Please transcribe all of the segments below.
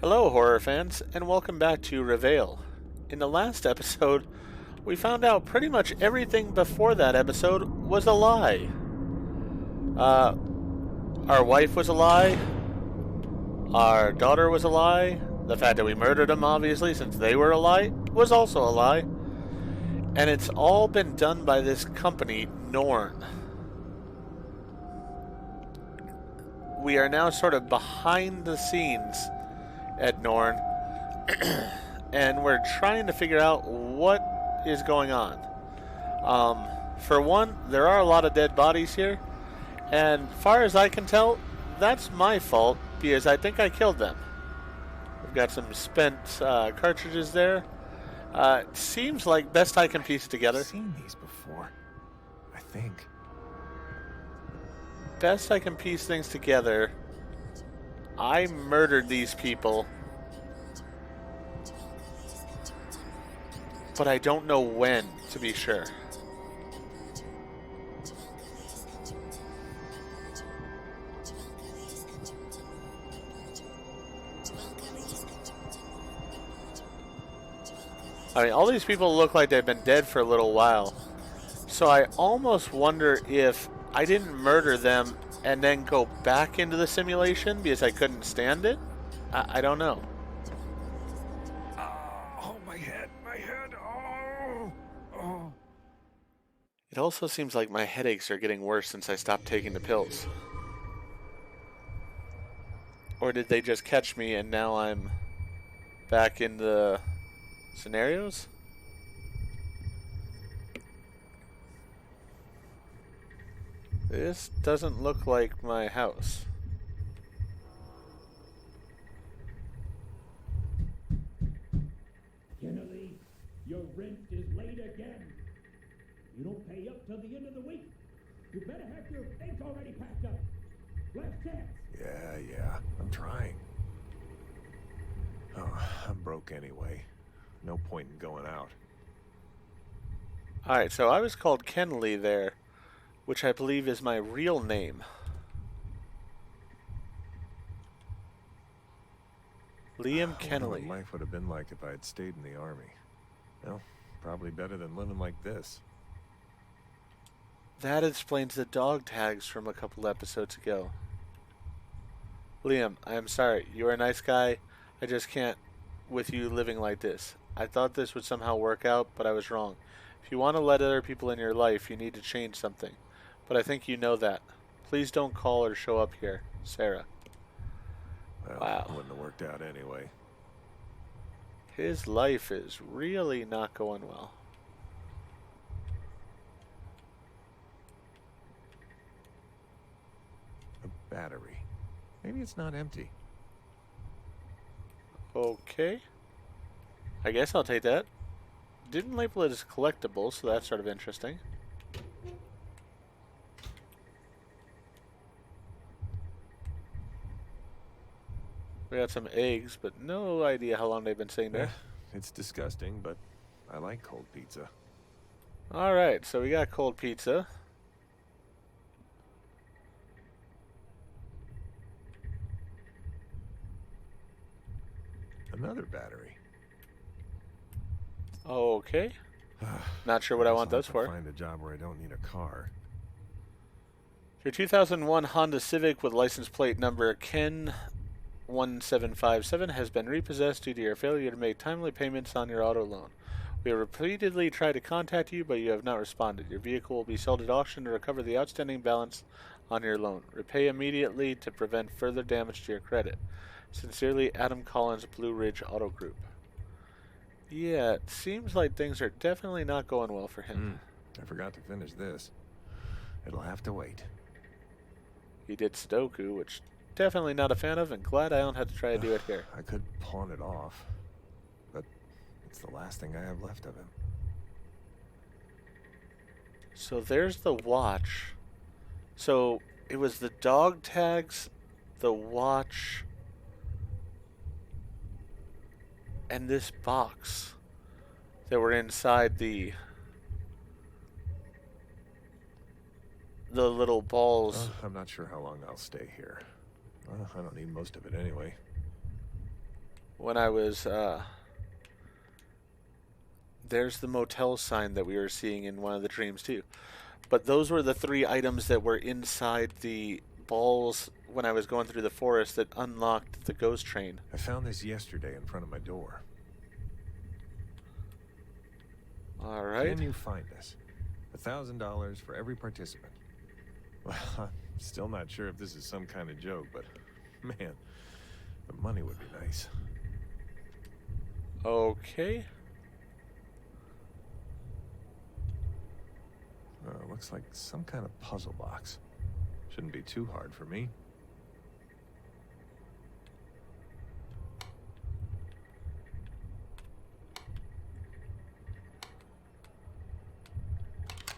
Hello, horror fans, and welcome back to Reveil. In the last episode, we found out pretty much everything before that episode was a lie. Our wife was a lie. Our daughter was a lie. The fact that we murdered them, obviously, since they were a lie, was also a lie. And it's all been done by this company, Norn. We are now sort of behind the scenes at Norn, and we're trying to figure out what is going on. For one, there are a lot of dead bodies here, and far as I can tell, that's my fault because I think I killed them. We've got some spent cartridges there. Seems like best I can piece together. I've seen these before, I think. Best I can piece things together. I murdered these people, but I don't know when, to be sure. I mean, all these people look like they've been dead for a little while. So I almost wonder if I didn't murder them and then go back into the simulation because I couldn't stand it. I don't know. Oh, my head, oh. It also seems like my headaches are getting worse since I stopped taking the pills. Or did they just catch me and now I'm back in the scenarios? This doesn't look like my house. Kennedy, your rent is late again. You don't pay up till the end of the week. You better have your things already packed up. Last chance. Yeah, I'm trying. Oh, I'm broke anyway. No point in going out. Alright, so I was called Kenley there, which I believe is my real name. Liam I wonder what Kenley. life would have been like if I had stayed in the army. Well, probably better than living like this. That explains the dog tags from a couple episodes ago. Liam, I am sorry. You are a nice guy. I just can't with you living like this. I thought this would somehow work out, but I was wrong. If you want to let other people in your life, you need to change something. But I think you know that. Please don't call or show up here. Sarah. Well, Wow. Wouldn't have worked out anyway. His life is really not going well. A battery. Maybe it's not empty. Okay. I guess I'll take that. Didn't label it as collectible, so that's sort of interesting. We got some eggs, but no idea how long they've been sitting there. It's disgusting, but I like cold pizza. Alright, so we got cold pizza. Another battery. Okay. Not sure what I want those for. Find a job where I don't need a car. Your 2001 Honda Civic with license plate number Ken1757 has been repossessed due to your failure to make timely payments on your auto loan. We have repeatedly tried to contact you, but you have not responded. Your vehicle will be sold at auction to recover the outstanding balance on your loan. Repay immediately to prevent further damage to your credit. Sincerely, Adam Collins, Blue Ridge Auto Group. Yeah, it seems like things are definitely not going well for him. I forgot to finish this. It'll have to wait. He did Sudoku, which definitely not a fan of, and glad I don't have to try to do it here. I could pawn it off, but it's the last thing I have left of him. So there's the watch. So it was the dog tags, the watch, and this box that were inside the little balls. I'm not sure how long I'll stay here. I don't need most of it anyway. when I was there's the motel sign that we were seeing in one of the dreams too. But those were the three items that were inside the balls when I was going through the forest that unlocked the ghost train. I found this yesterday in front of my door. All right. Can you find this? $1,000 for every participant. Well, I'm still not sure if this is some kind of joke, but man, the money would be nice. Okay. Looks like some kind of puzzle box. Shouldn't be too hard for me.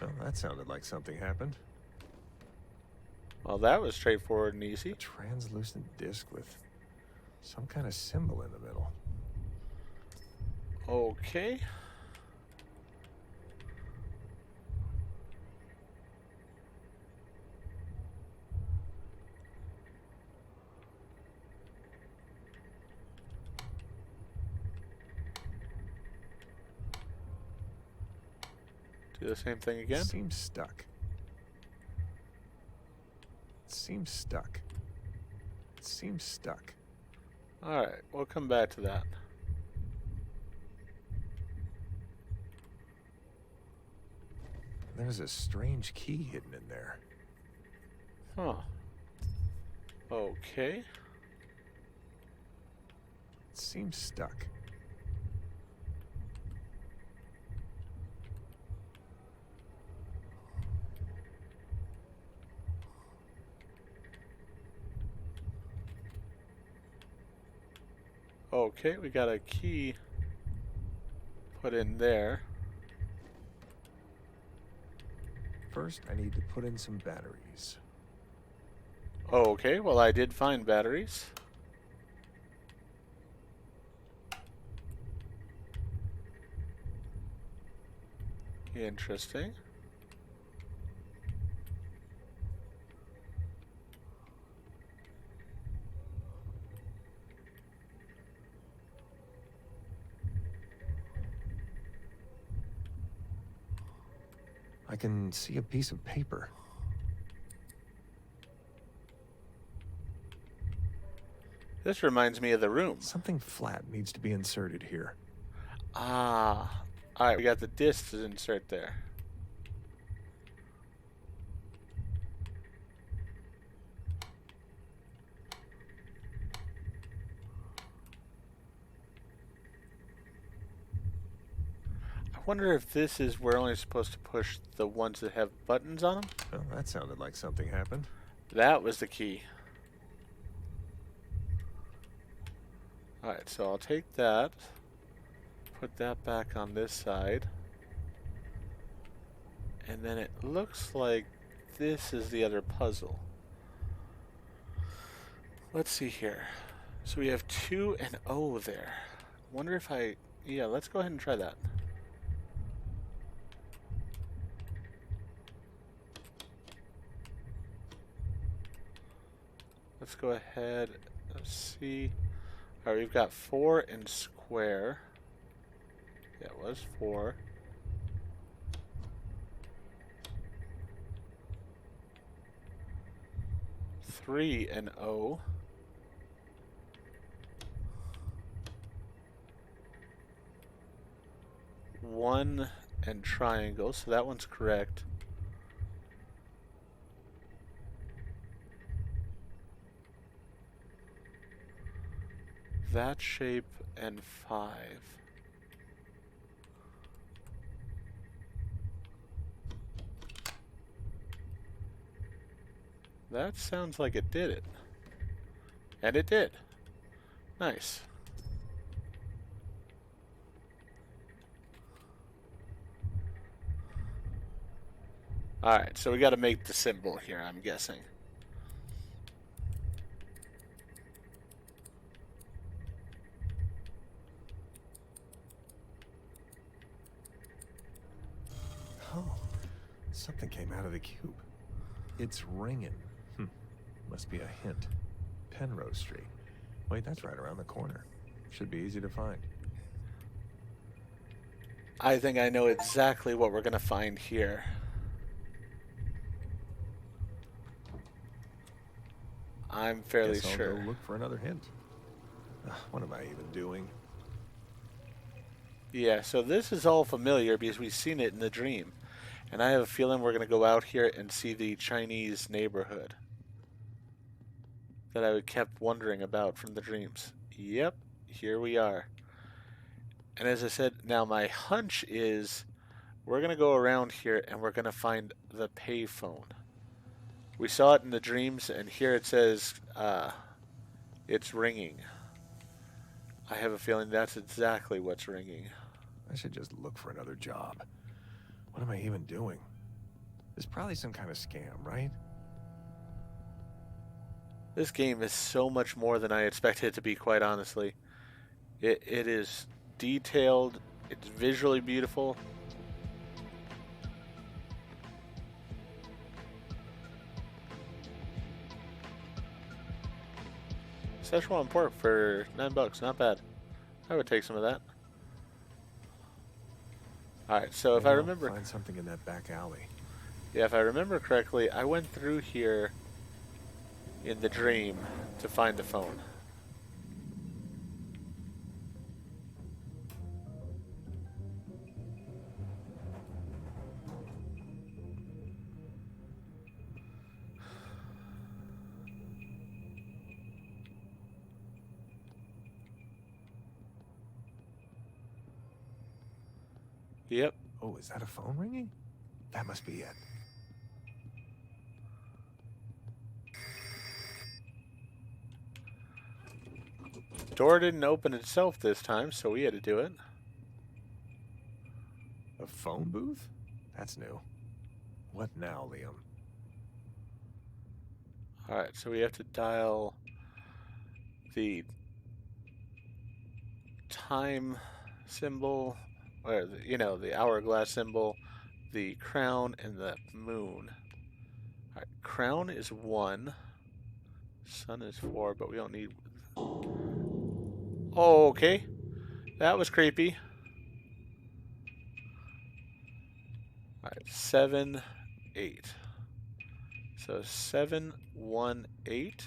Well, that sounded like something happened. Well, that was straightforward and A easy. translucent disc with some kind of symbol in the middle. Okay. Do the same thing again. Seems stuck. Seems stuck. Seems stuck. All right, we'll come back to that. There's a strange key hidden in there. Huh. Okay. Seems stuck. Okay, we got a key put in there. First, I need to put in some batteries. Okay, well, I did find batteries. Interesting. I can see a piece of paper. This reminds me of the room. Something flat needs to be inserted here. Ah. All right, we got the disc to insert there. I wonder if this is we're only supposed to push the ones that have buttons on them. Well, that sounded like something happened. That was the key. Alright, so I'll take that, put that back on this side, and then it looks like this is the other puzzle. Let's see here. So we have 2 and O there. Wonder if yeah, let's go ahead and try that. Let's go ahead, let's see. Alright, we've got 4 and square. Yeah, it was 4. Three and O. One and triangle, so that one's correct. That shape and 5. That sounds like it did it. And it did. Nice. Alright, so we gotta make the symbol here, I'm guessing. Oh, something came out of the cube. It's ringing. Must be a hint. Penrose Street. Wait, that's right around the corner. Should be easy to find. I think I know exactly what we're going to find here. I'm fairly Guess I'll sure. go look for another hint. What am I even doing? Yeah, so this is all familiar because we've seen it in the dream. And I have a feeling we're going to go out here and see the Chinese neighborhood that I kept wondering about from the dreams. Yep, here we are. And as I said, now my hunch is we're going to go around here and we're going to find the payphone. We saw it in the dreams, and here it says it's ringing. I have a feeling that's exactly what's ringing. I should just look for another job. What am I even doing? It's probably some kind of scam, right? This game is so much more than I expected it to be, quite honestly. It is detailed, it's visually beautiful. Szechuan pork for $9, not bad. I would take some of that. Alright, so if Maybe I I'll remember... find something in that back alley. Yeah, if I remember correctly, I went through here in the dream to find the phone. Yep. Oh, is that a phone ringing? That must be it. Door didn't open itself this time, so we had to do it. A phone booth? That's new. What now, Liam? Alright, so we have to dial the time symbol, or the hourglass symbol, the crown, and the moon. Alright, crown is 1, sun is 4, but we don't need... Oh, okay. That was creepy. Alright, 7, 8. So 7, 1, 8.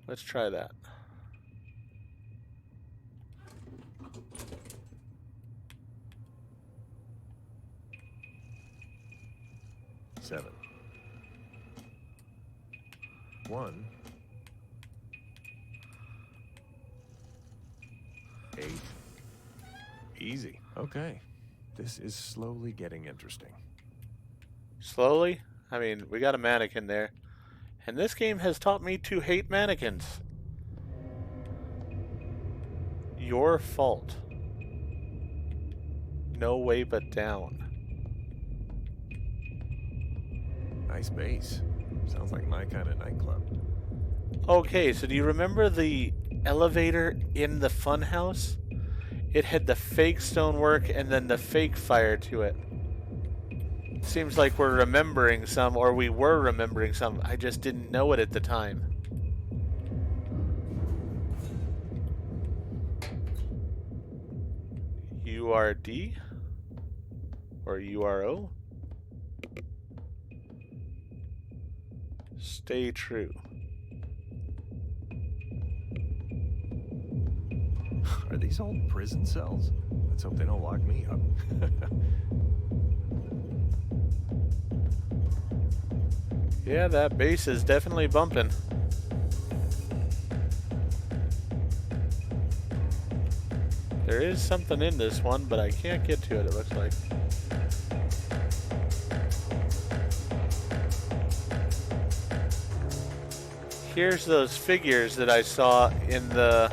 Let's try that. Seven. 1. 8. Easy. Okay. This is slowly getting interesting. Slowly? I mean, we got a mannequin there. And this game has taught me to hate mannequins. Your fault. No way but down. Nice bass. Sounds like my kind of nightclub. Okay, so do you remember the elevator in the funhouse? It had the fake stonework and then the fake fire to it. Seems like we're remembering some, or we were remembering some. I just didn't know it at the time. URD? Or URO? Stay true. Are these all prison cells? Let's hope they don't lock me up. Yeah, that bass is definitely bumping. There is something in this one, but I can't get to it, it looks like. Here's those figures that I saw in the...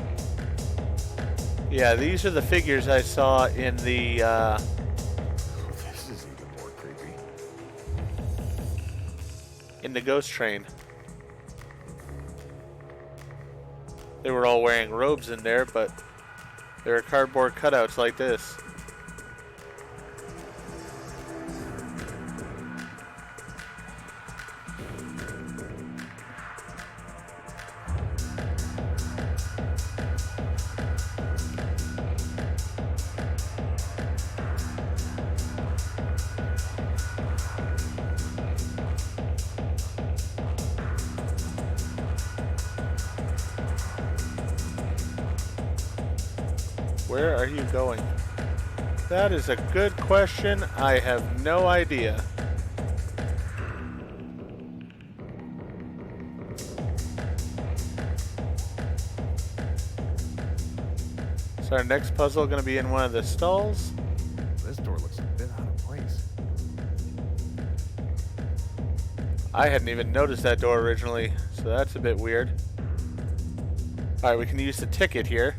Yeah, these are the figures I saw in the... This is even more creepy. in the ghost train. They were all wearing robes in there, but they were cardboard cutouts like this. Where are you going? That is a good question. I have no idea. Is our next puzzle going to be in one of the stalls? This door looks a bit out of place. I hadn't even noticed that door originally, so that's a bit weird. Alright, we can use the ticket here.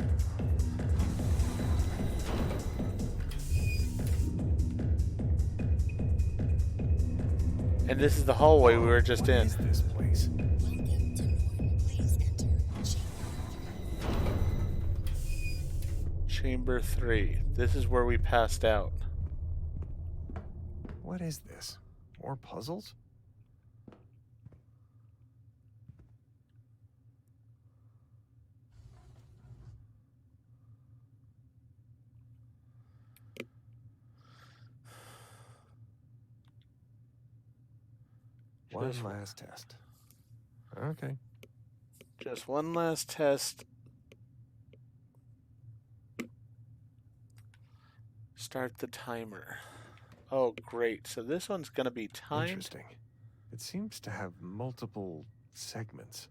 And this is the hallway we were just in. What is this place? Chamber 3. This is where we passed out. What is this? More puzzles? One last test. Okay. Just one last test. Start the timer. Oh, great. So this one's going to be timed. Interesting. It seems to have multiple segments.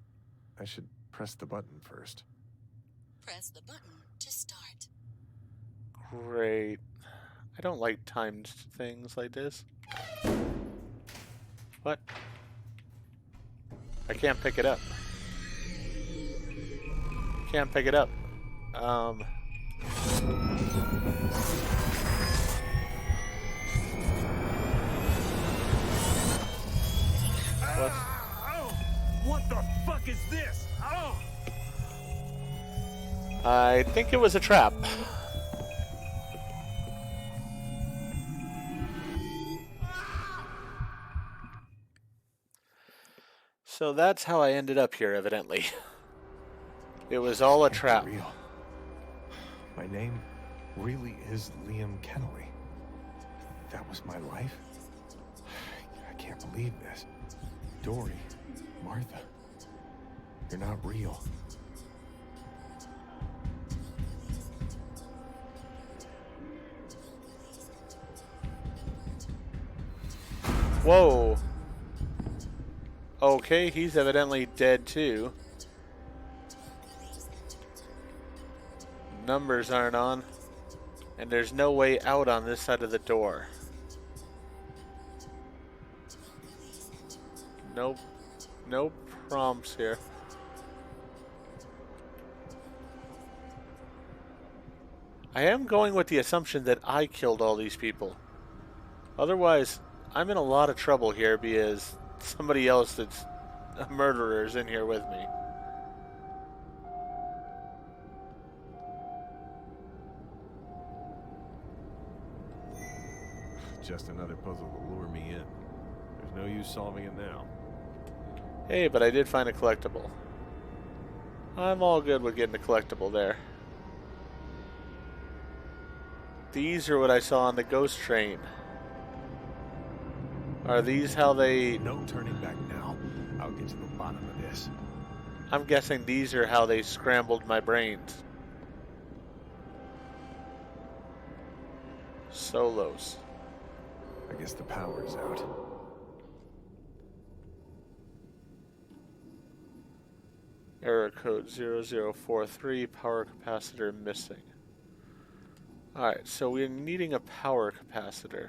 I should press the button first. Press the button to start. Great. I don't like timed things like this. What? I can't pick it up. Can't pick it up. What? What the fuck is this? Oh! I think it was a trap. So that's how I ended up here, evidently. It was all a trap. Real. My name really is Liam Kennelly. That was my life? I can't believe this. Dory, Martha, you're not real. Whoa. Okay, he's evidently dead too. Numbers aren't on. And there's no way out on this side of the door. Nope. No prompts here. I am going with the assumption that I killed all these people. Otherwise, I'm in a lot of trouble here because somebody else that's a murderer is in here with me. Just another puzzle to lure me in. There's no use solving it now. Hey, but I did find a collectible. I'm all good with getting a collectible there. These are what I saw on the ghost train. Are these how they... No turning back now. I'll get to the bottom of this. I'm guessing these are how they scrambled my brains. Solos. I guess the power's out. Error code 0043, power capacitor missing. Alright, so we're needing a power capacitor.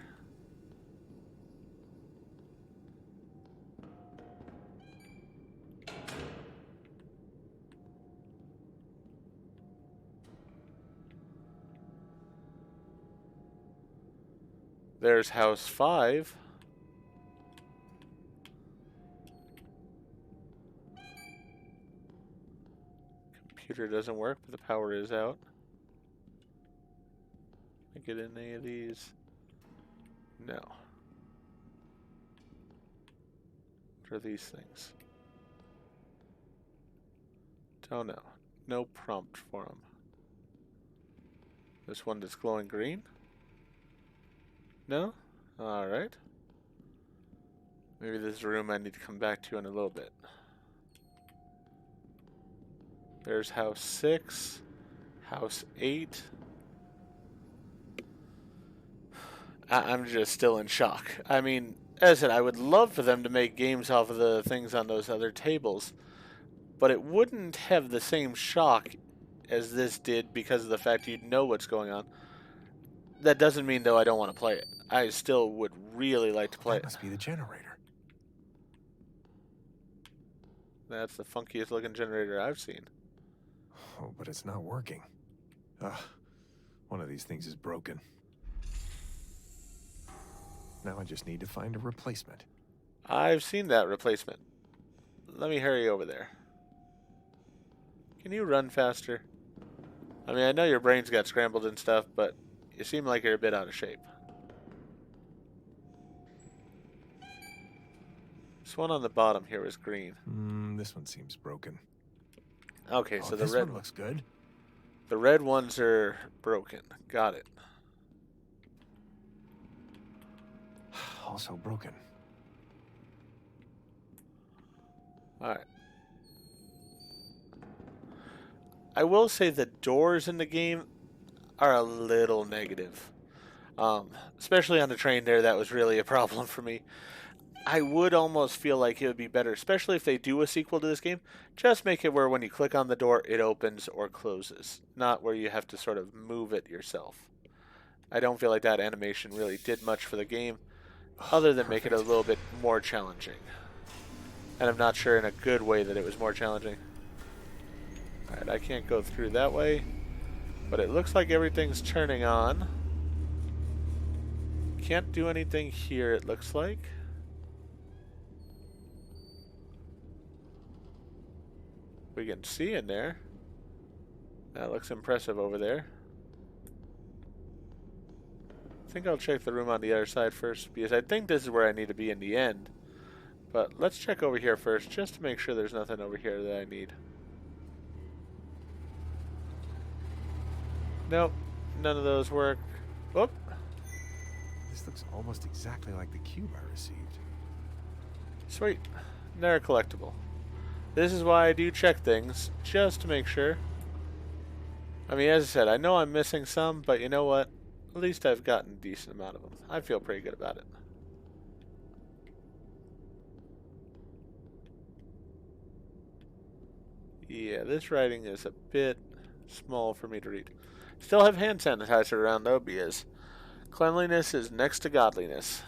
There's house 5. Computer doesn't work, but the power is out. Can I get in any of these? No. What are these things? Don't know. No prompt for them. This one that's glowing green? No? Alright. Maybe this is a room I need to come back to in a little bit. There's house 6, house 8. I'm just still in shock. I mean, as I said, I would love for them to make games off of the things on those other tables, but it wouldn't have the same shock as this did because of the fact you'd know what's going on. That doesn't mean, though, I don't want to play it. I still would really like to play That it. must be the generator. That's the funkiest looking generator I've seen. Oh, but it's not working. One of these things is broken. Now I just need to find a replacement. I've seen that replacement. Let me hurry over there. Can you run faster? I mean, I know your brain's got scrambled and stuff, but you seem like you're a bit out of shape. This one on the bottom here is green. This one seems broken. Okay, so the this red one looks good. The red ones are broken. Got it. Also broken. Alright. I will say the doors in the game are a little negative. Especially on the train there, that was really a problem for me. I would almost feel like it would be better, especially if they do a sequel to this game, just make it where when you click on the door, it opens or closes, not where you have to sort of move it yourself. I don't feel like that animation really did much for the game, other than make it a little bit more challenging. And I'm not sure in a good way that it was more challenging. Alright, I can't go through that way, but it looks like everything's turning on. Can't do anything here, it looks like. We can see in there. That looks impressive over there. I think I'll check the room on the other side first, because I think this is where I need to be in the end. But let's check over here first, just to make sure there's nothing over here that I need. Nope, none of those work. Whoop. This looks almost exactly like the cube I received. Sweet. They're collectible. This is why I do check things, just to make sure. I mean, as I said, I know I'm missing some, but you know what? At least I've gotten a decent amount of them. I feel pretty good about it. Yeah, this writing is a bit small for me to read. Still have hand sanitizer around, though, because cleanliness is next to godliness.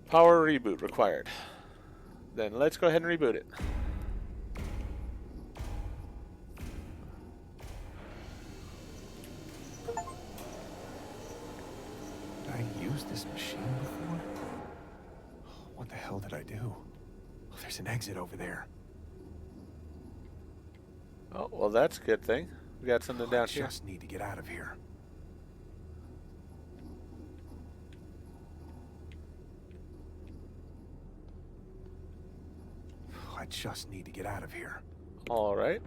Power reboot required. Then let's go ahead and reboot it. Did I use this machine before? What the hell did I do? Oh, there's an exit over there. Oh, well, that's a good thing. We got something down I here. just need to get out of here. I just need to get out of here. All right.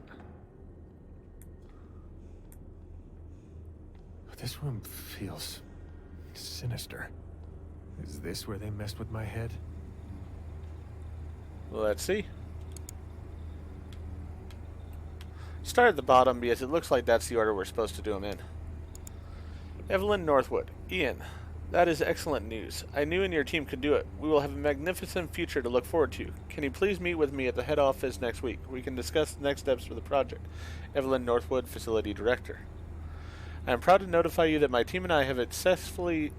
This room feels sinister. Is this where they messed with my head? Let's see. Start at the bottom because it looks like that's the order we're supposed to do them in. Evelyn Northwood. Ian, that is excellent news. I knew and your team could do it. We will have a magnificent future to look forward to. Can you please meet with me at the head office next week? We can discuss the next steps for the project. Evelyn Northwood, Facility Director. I am proud to notify you that my team and I have successfully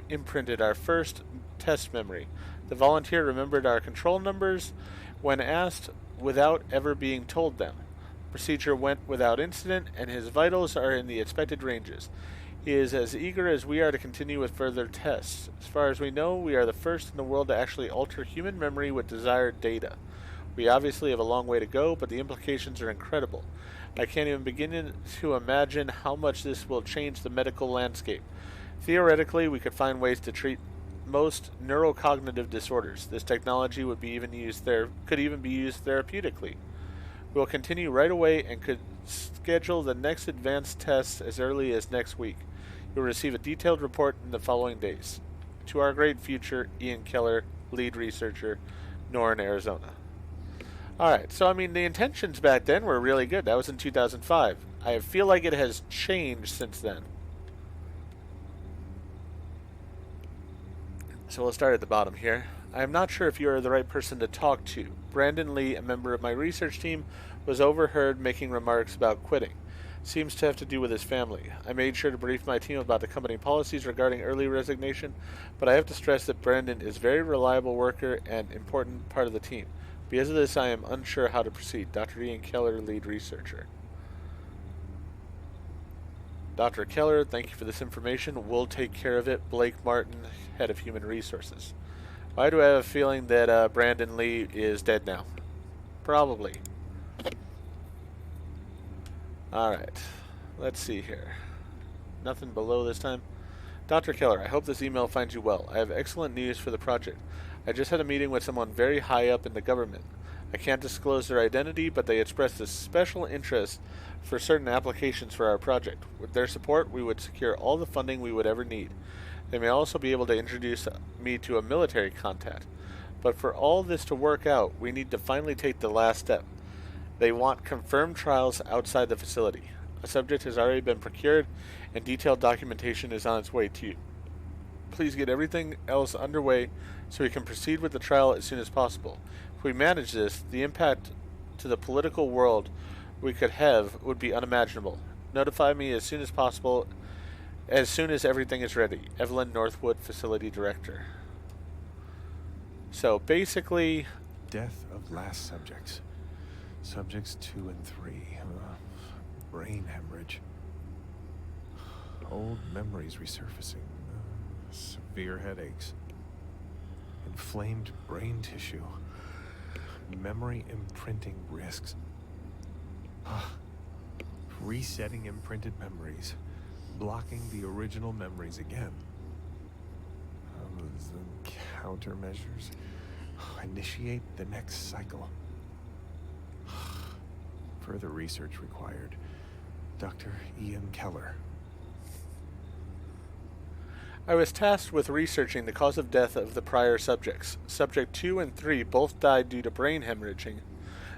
imprinted our first test memory. The volunteer remembered our control numbers when asked without ever being told them. Procedure went without incident, and his vitals are in the expected ranges. He is as eager as we are to continue with further tests. As far as we know, we are the first in the world to actually alter human memory with desired data. We obviously have a long way to go, but the implications are incredible. I can't even begin to imagine how much this will change the medical landscape. Theoretically, we could find ways to treat most neurocognitive disorders. This technology could even be used therapeutically. We will continue right away and could schedule the next advanced tests as early as next week. You'll receive a detailed report in the following days. To our great future, Ian Keller, lead researcher, Norn, Arizona. Alright, so I mean, the intentions back then were really good. That was in 2005. I feel like it has changed since then. so we'll start at the bottom here. I am not sure if you are the right person to talk to. Brandon Lee, a member of my research team, was overheard making remarks about quitting. Seems to have to do with his family. I made sure to brief my team about the company policies regarding early resignation, but I have to stress that Brandon is a very reliable worker and important part of the team. Because of this, I am unsure how to proceed. Dr. Ian Keller, lead researcher. Dr. Keller, thank you for this information. We'll take care of it. Blake Martin, head of human resources. Why do I have a feeling that Brandon Lee is dead now? Probably. Alright. Let's see here. Nothing below this time. Dr. Keller, I hope this email finds you well. I have excellent news for the project. I just had a meeting with someone very high up in the government. I can't disclose their identity, but they expressed a special interest for certain applications for our project. With their support, we would secure all the funding we would ever need. They may also be able to introduce me to a military contact. But for all this to work out, we need to finally take the last step. They want confirmed trials outside the facility. A subject has already been procured, and detailed documentation is on its way to you. Please get everything else underway so we can proceed with the trial as soon as possible. If we manage this, the impact to the political world we could have would be unimaginable. Notify me as soon as possible, as soon as everything is ready. Evelyn Northwood, Facility Director. So basically... Death of last subjects. Subjects 2 and 3. Brain hemorrhage. Old memories resurfacing. Severe headaches. Inflamed brain tissue. Memory imprinting risks. Resetting imprinted memories. Blocking the original memories again. The countermeasures. Initiate the next cycle. Further research required. Dr. Ian Keller. I was tasked with researching the cause of death of the prior subjects. Subject 2 and 3 both died due to brain hemorrhaging.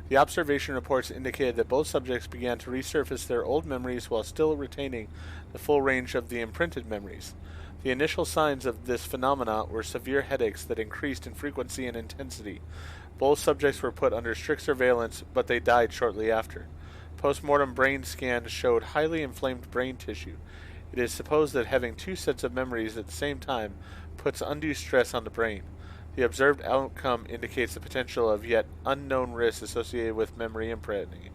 The observation reports indicated that both subjects began to resurface their old memories while still retaining the full range of the imprinted memories. The initial signs of this phenomena were severe headaches that increased in frequency and intensity. Both subjects were put under strict surveillance, but they died shortly after. Post-mortem brain scans showed highly inflamed brain tissue. It is supposed that having two sets of memories at the same time puts undue stress on the brain. The observed outcome indicates the potential of yet unknown risks associated with memory imprinting.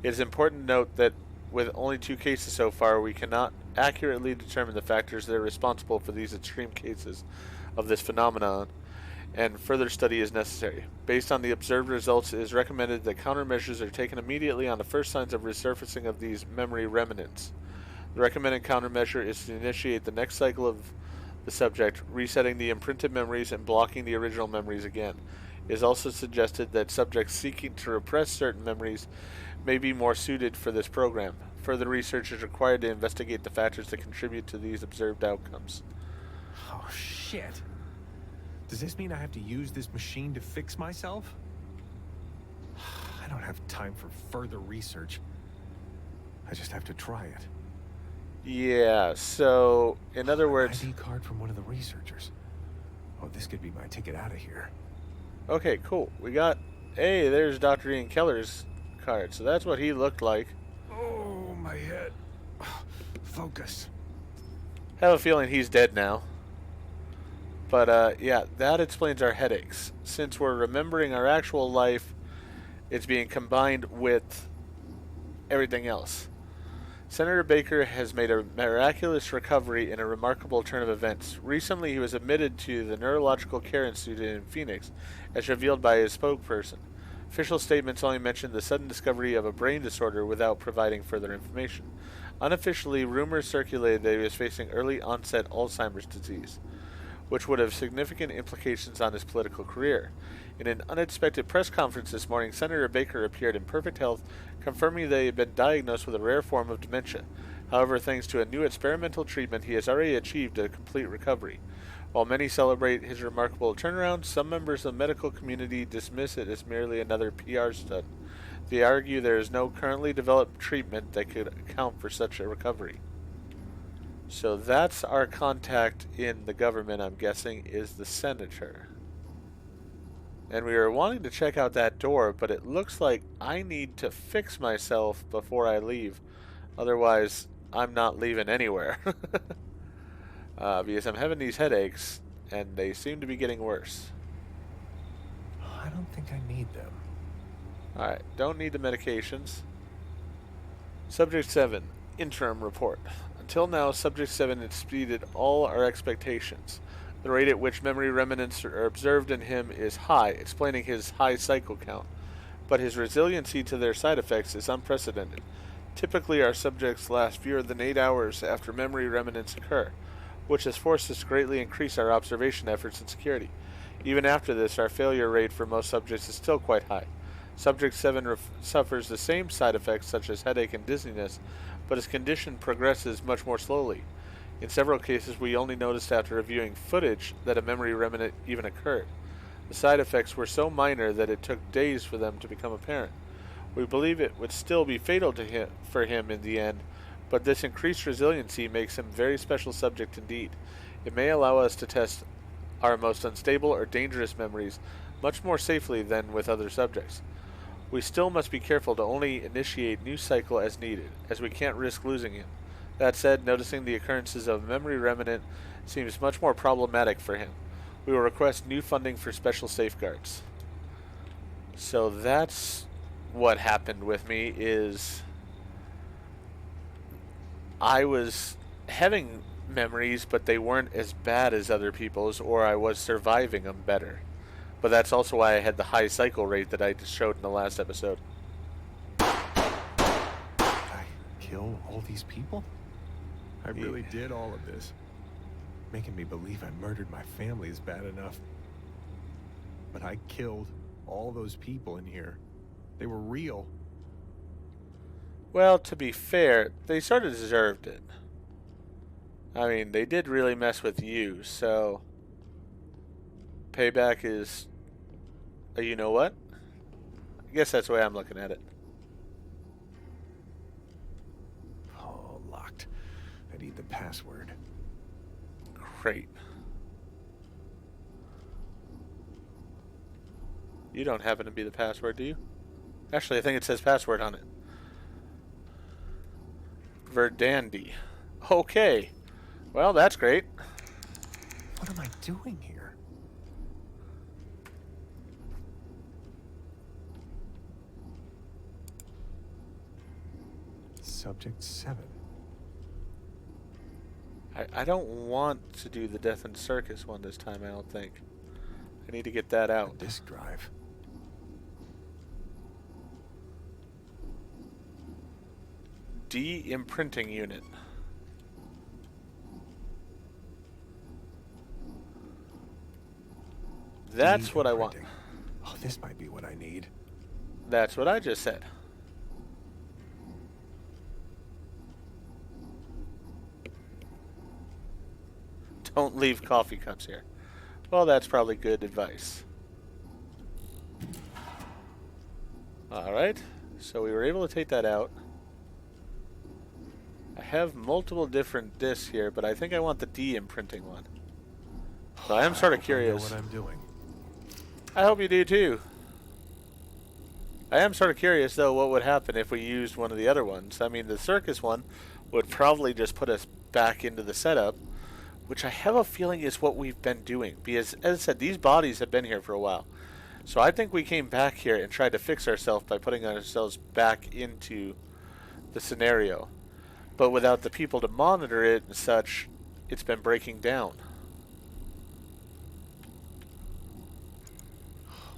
It is important to note that with only 2 cases so far, we cannot accurately determine the factors that are responsible for these extreme cases of this phenomenon, and further study is necessary. Based on the observed results, it is recommended that countermeasures are taken immediately on the first signs of resurfacing of these memory remnants. The recommended countermeasure is to initiate the next cycle of the subject, resetting the imprinted memories and blocking the original memories again. It is also suggested that subjects seeking to repress certain memories may be more suited for this program. Further research is required to investigate the factors that contribute to these observed outcomes. Oh, shit. Does this mean I have to use this machine to fix myself? I don't have time for further research. I just have to try it. Yeah, so, in other words... ID card from one of the researchers. Oh, this could be my ticket out of here. Okay, cool. We got... Hey, there's Dr. Ian Keller's card. So that's what he looked like. Oh, my head. Focus. Have a feeling he's dead now. But, yeah, that explains our headaches. Since we're remembering our actual life, it's being combined with everything else. Senator Baker has made a miraculous recovery in a remarkable turn of events. Recently, he was admitted to the Neurological Care Institute in Phoenix, as revealed by his spokesperson. Official statements only mentioned the sudden discovery of a brain disorder without providing further information. Unofficially, rumors circulated that he was facing early-onset Alzheimer's disease, which would have significant implications on his political career. In an unexpected press conference this morning, Senator Baker appeared in perfect health, confirming that he had been diagnosed with a rare form of dementia. However, thanks to a new experimental treatment, he has already achieved a complete recovery. While many celebrate his remarkable turnaround, some members of the medical community dismiss it as merely another PR stunt. They argue there is no currently developed treatment that could account for such a recovery. So that's our contact in the government, I'm guessing, is the senator. And we were wanting to check out that door, but it looks like I need to fix myself before I leave. Otherwise, I'm not leaving anywhere. Because I'm having these headaches, and they seem to be getting worse. I don't think I need them. Alright, don't need the medications. Subject 7, interim report. Until now, Subject 7 exceeded all our expectations. The rate at which memory remnants are observed in him is high, explaining his high cycle count. But his resiliency to their side effects is unprecedented. Typically, our subjects last fewer than 8 hours after memory remnants occur, which has forced us to greatly increase our observation efforts and security. Even after this, our failure rate for most subjects is still quite high. Subject 7 suffers the same side effects such as headache and dizziness, but his condition progresses much more slowly. In several cases, we only noticed after reviewing footage that a memory remnant even occurred. The side effects were so minor that it took days for them to become apparent. We believe it would still be fatal for him in the end, but this increased resiliency makes him a very special subject indeed. It may allow us to test our most unstable or dangerous memories much more safely than with other subjects. We still must be careful to only initiate new cycle as needed, as we can't risk losing him. That said, noticing the occurrences of memory remnant seems much more problematic for him. We will request new funding for special safeguards. So that's what happened with me is I was having memories, but they weren't as bad as other people's, or I was surviving them better. But that's also why I had the high cycle rate that I just showed in the last episode. Did I kill all these people? I really did all of this. Making me believe I murdered my family is bad enough. But I killed all those people in here. They were real. Well, to be fair, they sort of deserved it. I mean, they did really mess with you, so payback is you know what? I guess that's the way I'm looking at it. Oh, locked. I need the password. Great. You don't happen to be the password, do you? Actually, I think it says password on it. Verdandi. Okay. Well, that's great. What am I doing here? Subject 7. I don't want to do the Death and Circus one this time, I don't think. I need to get that A out. disk drive. De-imprinting unit. That's what I want. De-imprinting. Oh, this might be what I need. That's what I just said. Don't leave coffee cups here. Well, that's probably good advice. Alright, so we were able to take that out. I have multiple different discs here, but I think I want the de-imprinting one. So I am sort of curious. I know what I'm doing. I hope you do too. I am sort of curious though what would happen if we used one of the other ones. I mean, the circus one would probably just put us back into the setup, which I have a feeling is what we've been doing. Because, as I said, these bodies have been here for a while. So I think we came back here and tried to fix ourselves by putting ourselves back into the scenario. But without the people to monitor it and such, it's been breaking down.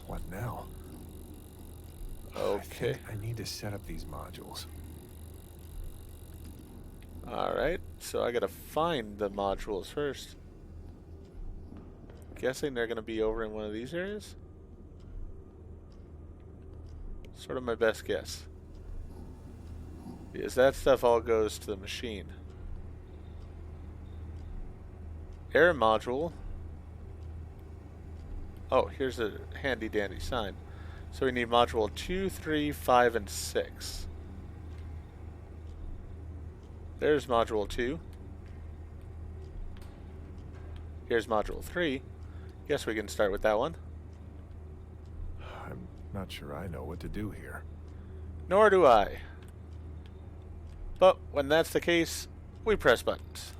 What now? Okay. I think I need to set up these modules. Alright, so I gotta find the modules first. Guessing they're gonna be over in one of these areas? Sort of my best guess. Because that stuff all goes to the machine. Air module. Oh, here's a handy dandy sign. So we need module 2, 3, 5, and 6. There's module 2. Here's module 3. Guess we can start with that one. I'm not sure I know what to do here. Nor do I. But when that's the case, we press buttons.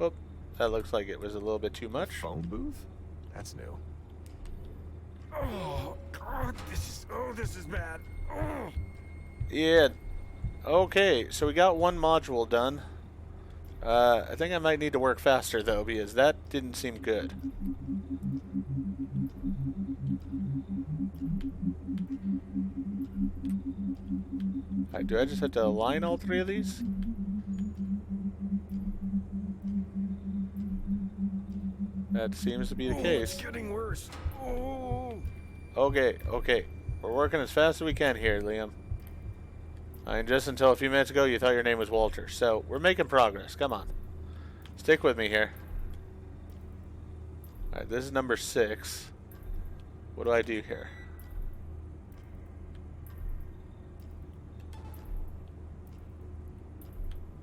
Oh, that looks like it was a little bit too much. Phone booth? That's new. Oh, God, this is bad. Oh. Yeah. Okay, so we got one module done. I think I might need to work faster, though, because that didn't seem good. Alright, do I just have to align all 3 of these? That seems to be the case. It's getting worse. Oh. Okay, okay. We're working as fast as we can here, Liam. I mean, just until a few minutes ago, you thought your name was Walter. So, we're making progress. Come on. Stick with me here. Alright, this is number 6. What do I do here?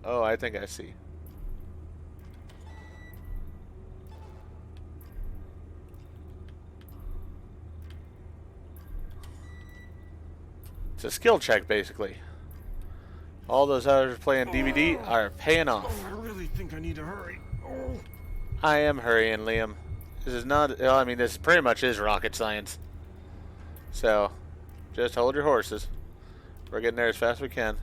Oh, I think I see. It's a skill check, basically. All those hours playing DVD are paying off. I really think I need to hurry. Oh. I am hurrying, Liam. This is not... Well, I mean, this pretty much is rocket science. So, just hold your horses. We're getting there as fast as we can.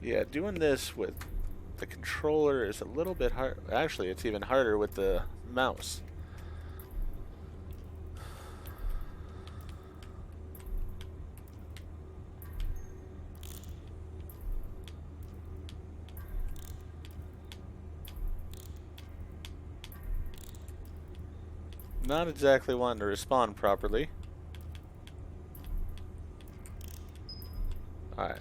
Yeah, doing this with the controller is a little bit hard. Actually, it's even harder with the mouse. Not exactly wanting to respond properly. Alright.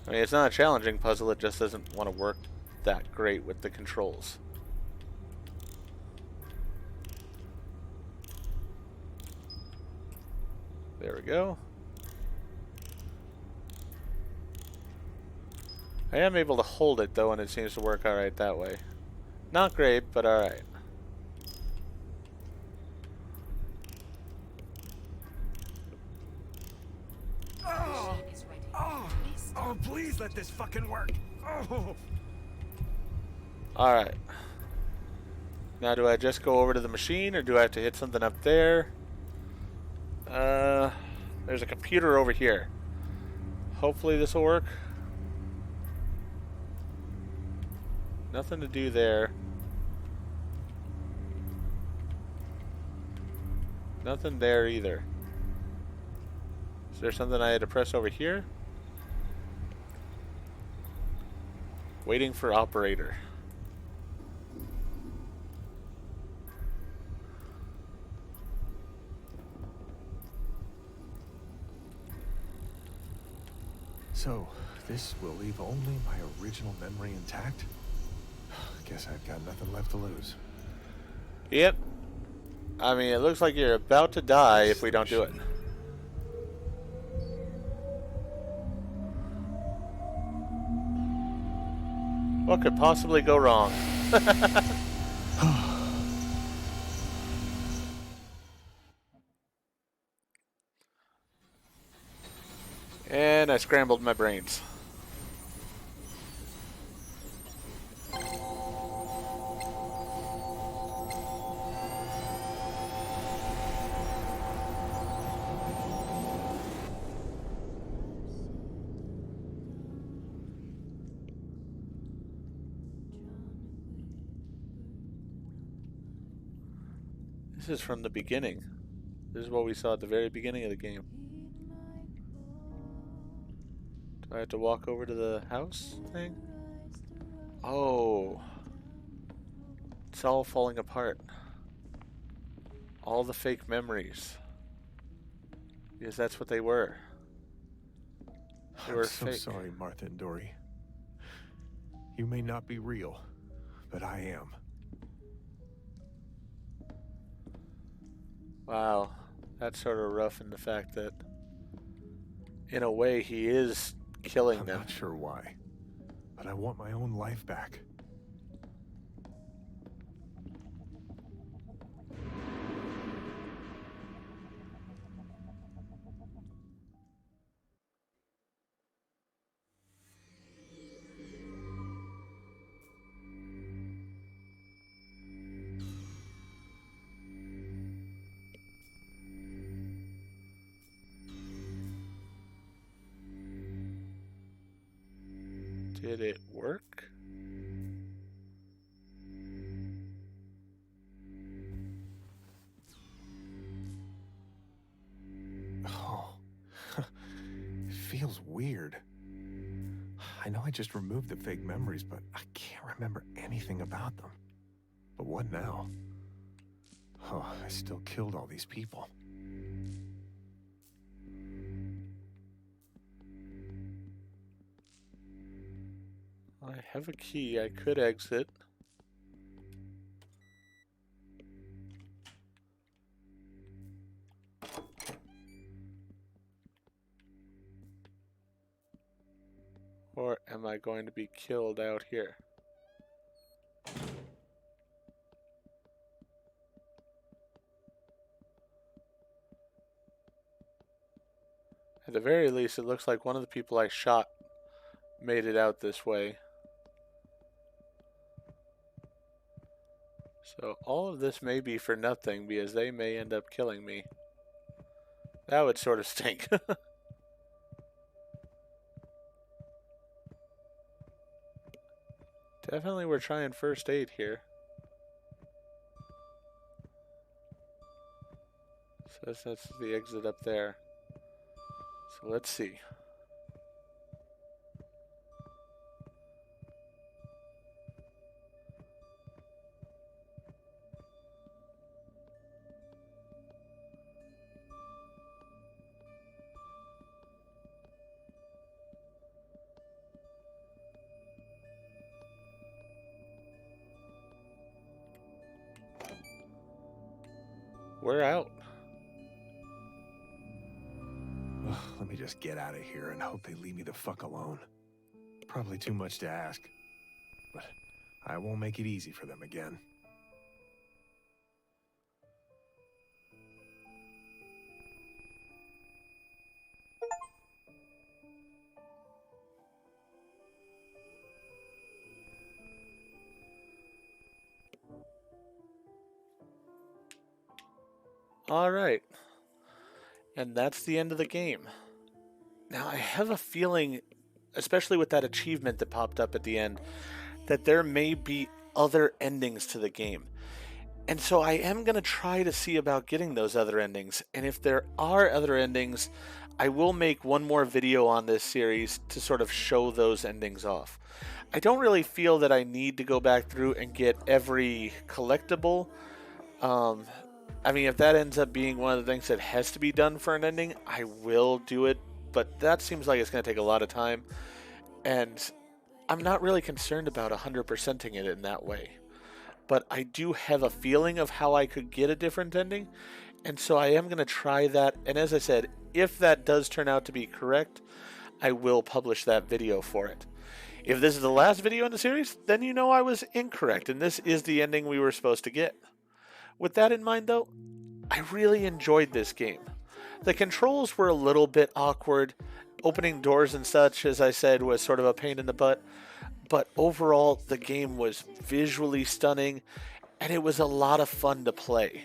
I mean, it's not a challenging puzzle, it just doesn't want to work that great with the controls. There we go. I am able to hold it though, and it seems to work alright that way. Not great, but alright. Oh, please let this fucking work. Oh. Alright. Now do I just go over to the machine, or do I have to hit something up there? There's a computer over here. Hopefully this will work. Nothing to do there. Nothing there either. Is there something I had to press over here? Waiting for operator. So, this will leave only my original memory intact? Guess I've got nothing left to lose. Yep. I mean, it looks like you're about to die if we don't do it. What could possibly go wrong? And I scrambled my brains. This is from the beginning. This is what we saw at the very beginning of the game. Do I have to walk over to the house thing? Oh. It's all falling apart. All the fake memories. Because that's what they were. They were I'm so fake. sorry, Martha and Dory. You may not be real, but I am. Wow, that's sort of rough in the fact that, in a way, he is killing I'm them. not sure why, but I want my own life back. Did it work? Oh, it feels weird. I know I just removed the fake memories, but I can't remember anything about them. But what now? Oh, I still killed all these people. I have a key. I could exit. Or am I going to be killed out here? At the very least, it looks like one of the people I shot made it out this way. So all of this may be for nothing because they may end up killing me. That would sort of stink. Definitely we're trying first aid here. Says that's the exit up there. So let's see. We're out. Ugh, let me just get out of here and hope they leave me the fuck alone. Probably too much to ask, but I won't make it easy for them again. Alright. And that's the end of the game. Now I have a feeling, especially with that achievement that popped up at the end, that there may be other endings to the game. And so I am going to try to see about getting those other endings. And if there are other endings, I will make one more video on this series to sort of show those endings off. I don't really feel that I need to go back through and get every collectible. I mean, if that ends up being one of the things that has to be done for an ending, I will do it. But that seems like it's going to take a lot of time. And I'm not really concerned about 100%ing it in that way. But I do have a feeling of how I could get a different ending. And so I am going to try that. And as I said, if that does turn out to be correct, I will publish that video for it. If this is the last video in the series, then you know I was incorrect. And this is the ending we were supposed to get. With that in mind, though, I really enjoyed this game. The controls were a little bit awkward. Opening doors and such, as I said, was sort of a pain in the butt. But overall, the game was visually stunning, and it was a lot of fun to play.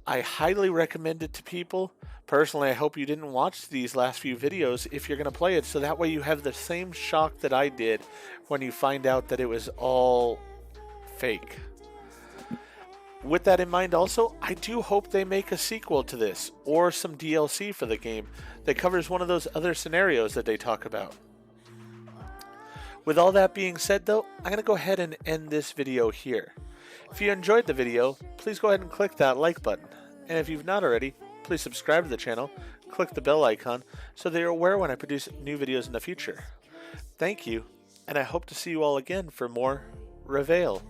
I highly recommend it to people. Personally, I hope you didn't watch these last few videos if you're going to play it, so that way you have the same shock that I did when you find out that it was all fake. With that in mind also, I do hope they make a sequel to this, or some DLC for the game that covers one of those other scenarios that they talk about. With all that being said though, I'm going to go ahead and end this video here. If you enjoyed the video, please go ahead and click that like button. And if you've not already, please subscribe to the channel, click the bell icon so that you're aware when I produce new videos in the future. Thank you, and I hope to see you all again for more Reveil.